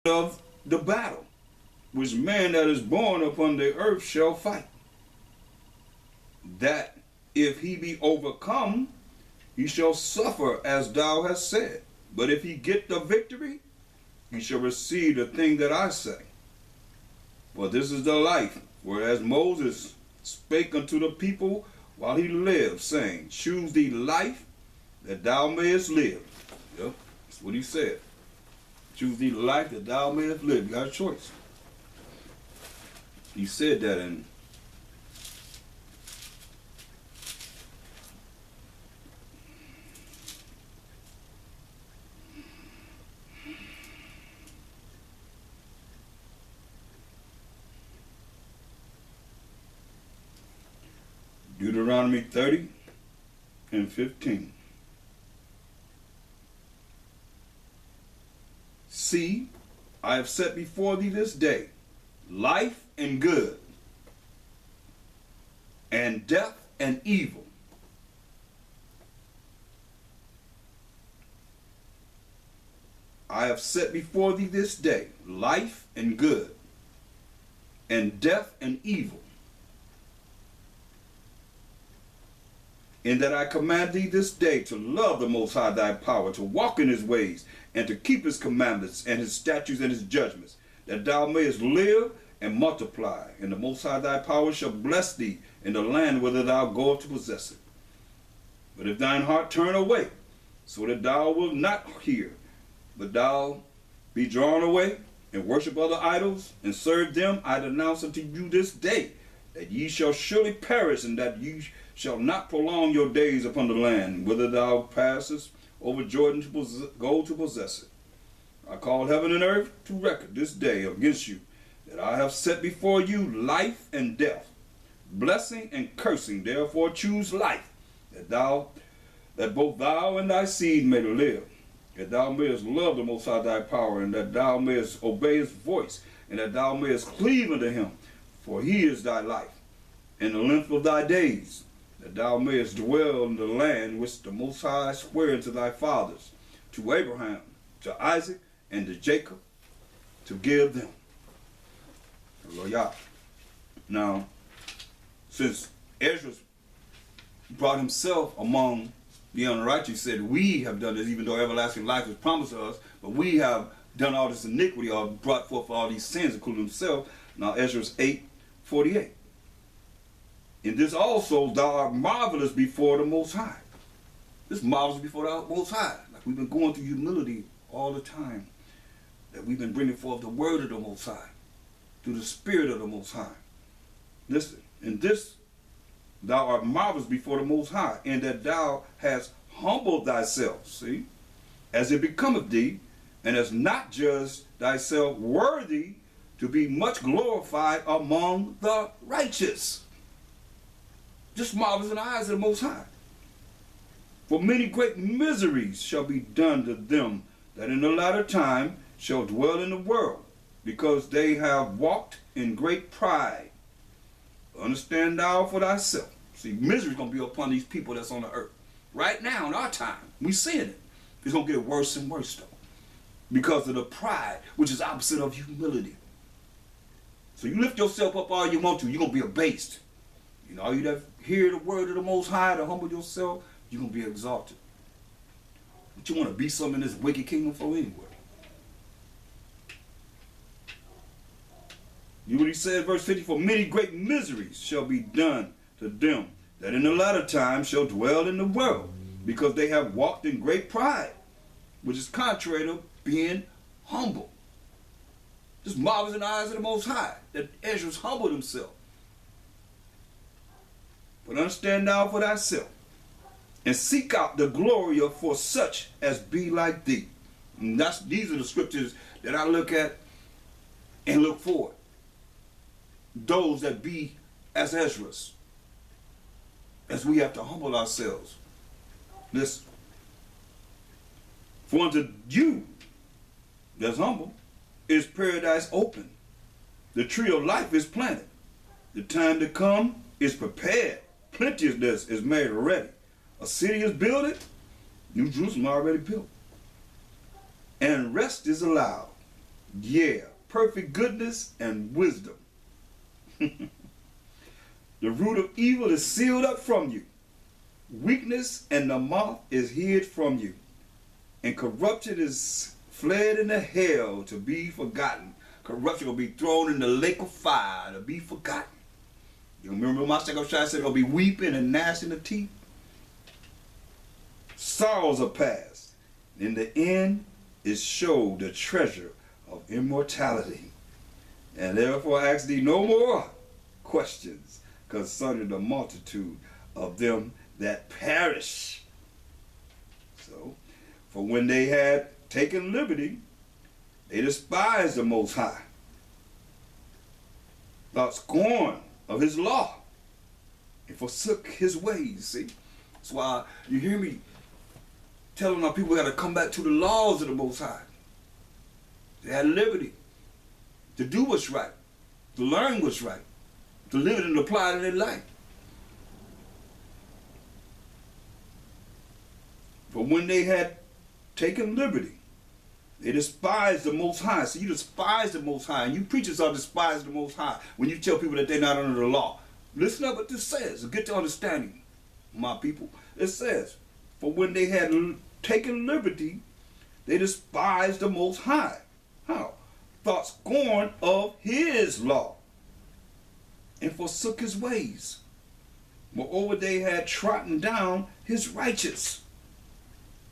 of the battle, which man that is born upon the earth shall fight. That if he be overcome, he shall suffer as thou hast said. But if he get the victory, he shall receive the thing that I say. For this is the life, whereas Moses spake unto the people while he lived, saying, choose thee life, that thou mayest live. Yep, that's what he said. Choose thee life, that thou mayest live. You got a choice. He said that in Deuteronomy 30 and 15. See, I have set before thee this day life and good, and death and evil. I have set before thee this day life and good, and death and evil. In that I command thee this day to love the Most High thy power, to walk in his ways, and to keep his commandments and his statutes and his judgments, that thou mayest live and multiply. And the Most High thy power shall bless thee in the land whither thou goest to possess it. But if thine heart turn away, so that thou wilt not hear, but thou be drawn away and worship other idols and serve them, I denounce unto you this day that ye shall surely perish, and that ye shall not prolong your days upon the land, whither thou passest over Jordan to go to possess it. I call heaven and earth to record this day against you, that I have set before you life and death, blessing and cursing. Therefore choose life, that both thou and thy seed may live, that thou mayest love the Most High thy power, and that thou mayest obey his voice, and that thou mayest cleave unto him, for he is thy life, and the length of thy days, that thou mayest dwell in the land which the Most High sware unto thy fathers, to Abraham, to Isaac, and to Jacob, to give them. Hallelujah. Now, since Ezra brought himself among the unrighteous, he said, we have done this, even though everlasting life is promised to us, but we have done all this iniquity, or brought forth all these sins, including himself. Now, Ezra's 8:48. In this also thou art marvelous before the Most High. This marvelous before the Most High. Like we've been going through humility all the time. That we've been bringing forth the word of the Most High, through the Spirit of the Most High. Listen, in this thou art marvelous before the Most High, in that thou hast humbled thyself, see, as it becometh thee, and hast not judged thyself worthy to be much glorified among the righteous. Just marvelous in the eyes of the Most High. For many great miseries shall be done to them that in the latter time shall dwell in the world, because they have walked in great pride. Understand thou for thyself. See, misery is going to be upon these people that's on the earth. Right now, in our time, we seeing it. It's going to get worse and worse, though, because of the pride, which is opposite of humility. So you lift yourself up all you want to, you're going to be abased. You know, you that hear the word of the Most High to humble yourself, you're going to be exalted. What you want to be something in this wicked kingdom for anyway? You what he said, verse 50, for many great miseries shall be done to them that in the latter time shall dwell in the world, because they have walked in great pride, which is contrary to being humble. Just marvelous in the eyes of the Most High, that Ezra's humbled himself. But understand thou for thyself, and seek out the glory of for such as be like thee. And these are the scriptures that I look at and look for. Those that be as Ezra's, as we have to humble ourselves. Listen. For unto you that's humble is paradise open. The tree of life is planted. The time to come is prepared. Plenteousness is made already. A city is builded. New Jerusalem already built. And rest is allowed. Yeah, perfect goodness and wisdom. The root of evil is sealed up from you. Weakness and the moth is hid from you. And corruption is fled into hell to be forgotten. Corruption will be thrown in the lake of fire to be forgotten. You remember my second shot said there'll be weeping and gnashing of teeth? Sorrows are past. In the end is showed the treasure of immortality. And therefore I ask thee no more questions concerning the multitude of them that perish. So, for when they had taken liberty, they despised the Most High, thought scorn of his law, and forsook his ways. See, that's why you hear me telling our people got to come back to the laws of the Most High. They had liberty to do what's right, to learn what's right, to live it and apply it in their life. For when they had taken liberty, they despised the Most High. So you despise the Most High, and you preachers are despise the Most High when you tell people that they're not under the law. Listen up what this says. Get to understanding, my people. It says, for when they had taken liberty, they despised the Most High. How? Thought scorn of his law, and forsook his ways. Moreover, they had trodden down his righteous,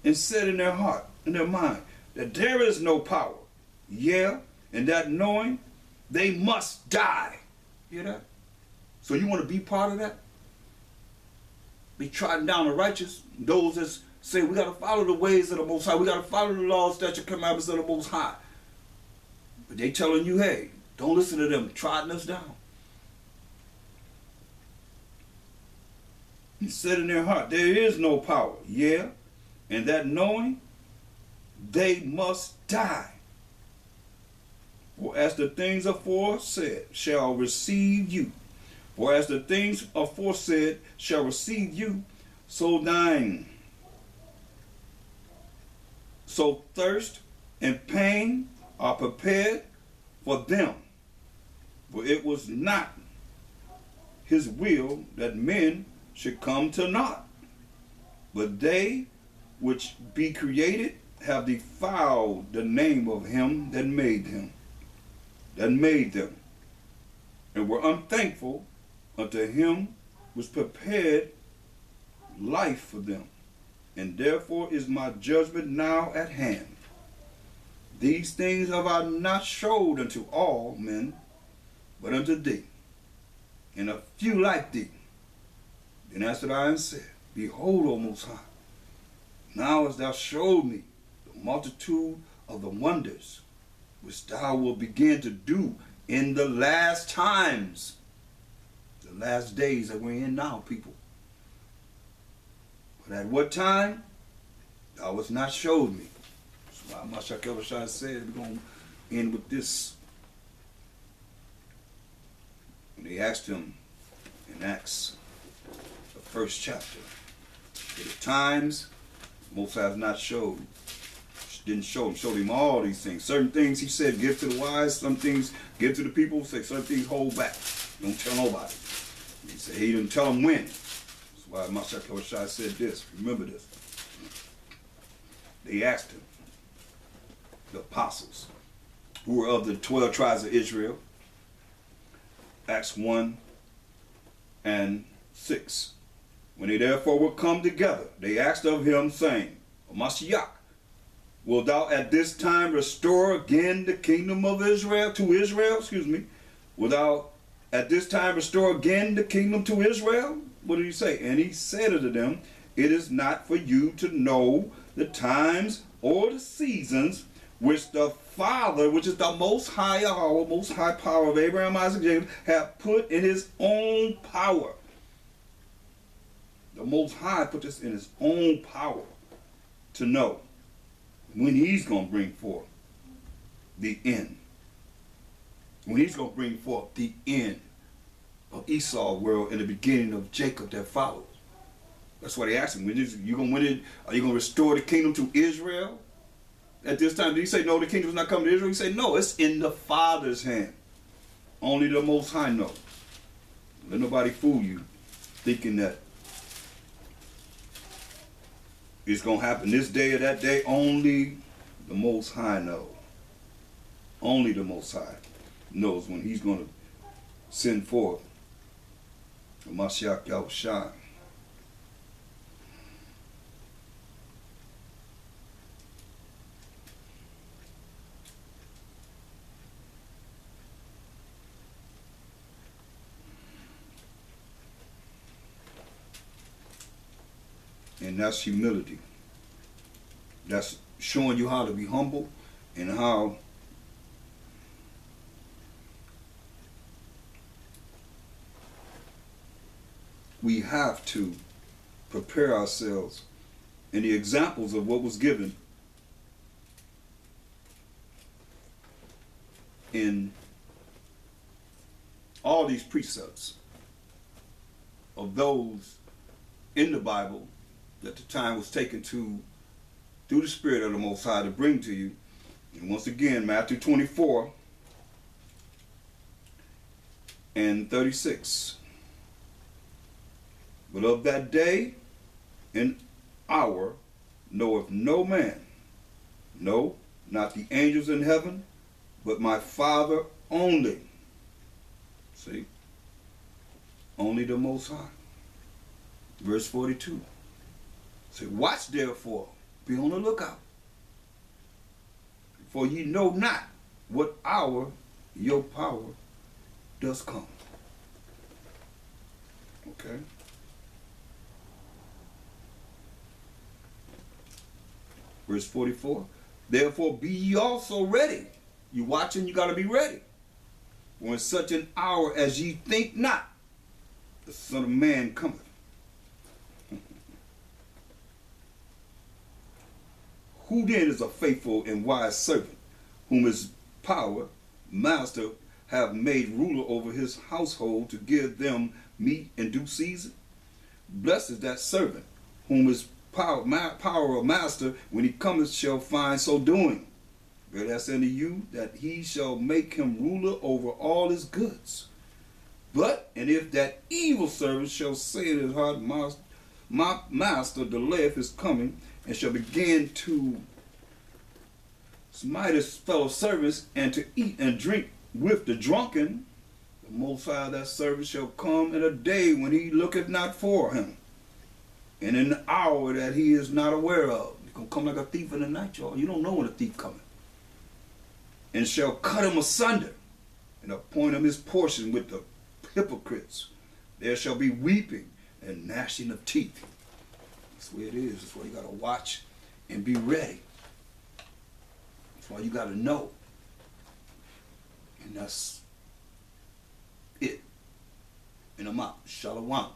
and said in their heart, in their mind, that there is no power. Yeah, and that knowing they must die. Hear that? So you want to be part of that? Be trodden down the righteous, those that say we got to follow the ways of the Most High. We got to follow the laws, statutes, commandments of the Most High. But they telling you, hey, don't listen to them, trodden us down. He said in their heart, there is no power. Yeah, and that knowing they must die. For as the things aforesaid shall receive you, for as the things aforesaid shall receive you, so dying. So thirst and pain are prepared for them. For it was not his will that men should come to naught, but they which be created have defiled the name of him that made them, and were unthankful unto him which prepared life for them. And therefore is my judgment now at hand. These things have I not showed unto all men, but unto thee, and a few like thee. Then answered I and said, behold, O Most High, now hast thou showed me the multitude of the wonders which thou wilt begin to do in the last times, the last days that we're in now, people. But at what time? Thou hast not showed me. That's why Mashak Elishai said, we're going to end with this. When they asked him in Acts, the first chapter, the times Most High has not showed. Didn't show him, showed him all these things. Certain things he said, give to the wise. Some things give to the people. Say certain things hold back. Don't tell nobody. He said he didn't tell them when. That's why Mashak Elishai said this. Remember this. They asked him, the apostles, who were of the 12 tribes of Israel, Acts 1 and 6. When they therefore were come together, they asked of him, saying, Mashiach, wilt thou at this time restore again the kingdom of Israel to Israel? Wilt thou at this time restore again the kingdom to Israel? What did he say? And he said unto them, it is not for you to know the times or the seasons which the Father, which is the Most High, our Most High power of Abraham, Isaac, Jacob, have put in his own power. The Most High put this in his own power to know when he's going to bring forth the end. When he's going to bring forth the end of Esau's world and the beginning of Jacob that follows. That's why they asked him, are you going to restore the kingdom to Israel? at this time. Did he say, no, the kingdom's not coming to Israel? He said, no, it's in the Father's hand. Only the Most High knows. Let nobody fool you thinking that it's going to happen this day or that day. Only the Most High knows. Only the Most High knows when he's going to send forth the Mashiach Yahushua. And that's humility. That's showing you how to be humble and how we have to prepare ourselves in the examples of what was given in all these precepts of those in the Bible that the time was taken to, through the Spirit of the Most High, to bring to you. And once again, Matthew 24 and 36. But of that day and hour knoweth no man, no, not the angels in heaven, but my Father only. See? Only the Most High. Verse 42. Say, watch therefore, be on the lookout. For ye know not what hour your power does come. Okay? Verse 44. Therefore be ye also ready. You watching, you got to be ready. For in such an hour as ye think not, the Son of Man cometh. Who then is a faithful and wise servant, whom his master have made ruler over his household to give them meat in due season? Blessed is that servant, whom his power of master, when he cometh, shall find so doing. Verily I say unto you, that he shall make him ruler over all his goods. But, and if that evil servant shall say in his heart, my master delayeth his coming, and shall begin to smite his fellow servants, and to eat and drink with the drunken, the Most High that servant shall come in a day when he looketh not for him, and in an hour that he is not aware of. He's going to come like a thief in the night, y'all. You don't know when a thief coming. And shall cut him asunder, and appoint him his portion with the hypocrites. There shall be weeping and gnashing of teeth. That's the way it is. That's why you got to watch and be ready. That's why you got to know. And that's it. And I'm out. Shalom.